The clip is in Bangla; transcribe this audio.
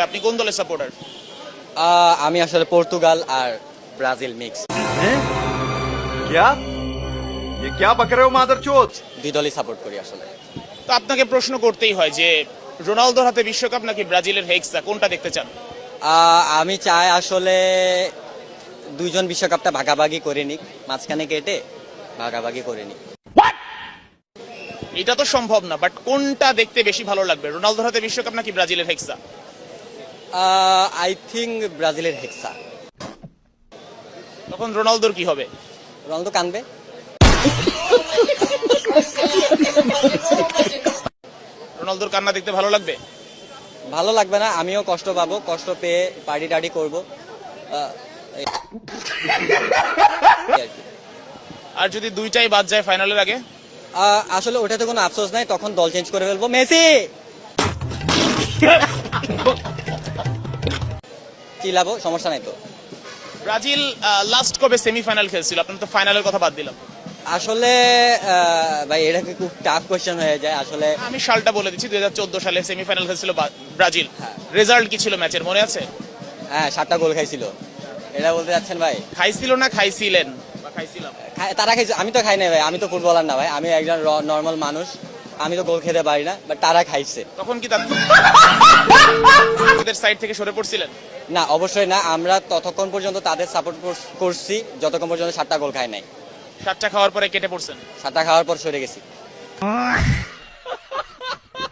আপনি কোন দলের সাপোর্টার? আমি আসলে পর্তুগাল আর ব্রাজিল মিক্স। क्या ये क्या बक रहे हो मादरचोद? দুই দলই সাপোর্ট করি আসলে। তো আপনাকে প্রশ্ন করতেই হয় যে রোনালদোর হাতে বিশ্বকাপ নাকি ব্রাজিলের হেক্সা, কোনটা দেখতে চান? আমি চাই আসলে দুইজন বিশ্বকাপটা ভাগাভাগি করে নিক, মাঝখানে কেটে ভাগাভাগি করে নিক। এটা তো সম্ভব না, বাট কোনটা দেখতে বেশি ভালো লাগবে, রোনালদোর হাতে বিশ্বকাপ নাকি ব্রাজিলের হেক্সা? আই থিঙ্ক ব্রাজিলের হেক্সা। তখন রোনালদোর কি হবে? রোনালদো কানবে। রোনালদোর কান্না দেখতে ভালো লাগবে? ভালো লাগবে না, আমিও কষ্ট পাবো, কষ্ট পেয়ে পার্টি টার্টি করবো। এই আর কি। আর যদি দুইটাই বাদ যায় ফাইনালের আগে? আসলে ওটাতে কোনো আফসোস নাই, তখন দল চেঞ্জ করে ফেলবো। মেসি চিল্লাবো, সমস্যা নাই তো। ব্রাজিল লাস্ট কবে সেমিফাইনাল খেলছিল? আপনার তো ফাইনালের কথা বাদ দিলাম। আসলে ভাই এটা কি খুব টাফ কোয়েশ্চেন হয়ে যায় আসলে। আমি সালটা বলে দিচ্ছি, 2014 সালে সেমিফাইনাল খেলছিল ব্রাজিল। হ্যাঁ। রেজাল্ট কি ছিল ম্যাচের মনে আছে? হ্যাঁ, 7টা গোল খাইছিল। এটা বলতে যাচ্ছেন ভাই? খাইছিল না খাইছিলেন? বা খাইছিলাম? তারা খাইছে, আমি তো খাই নাই ভাই, আমি তো ফুটবলার না ভাই, আমি একজন নর্মাল মানুষ, আমি তো গোল খেতে পারি না, বাট তারা খাইছে। তখন কি তাদের সাইড থেকে সরে পড়ছিলেন? না, অবশ্যই না, আমরা ততক্ষণ পর্যন্ত তাদের সাপোর্ট করছি যতক্ষণ পর্যন্ত 7টা গোল খাই নাই। 7টা খাওয়ার পরে কেটে পড়ছেন? 7টা খাওয়ার পর সরে গেছি।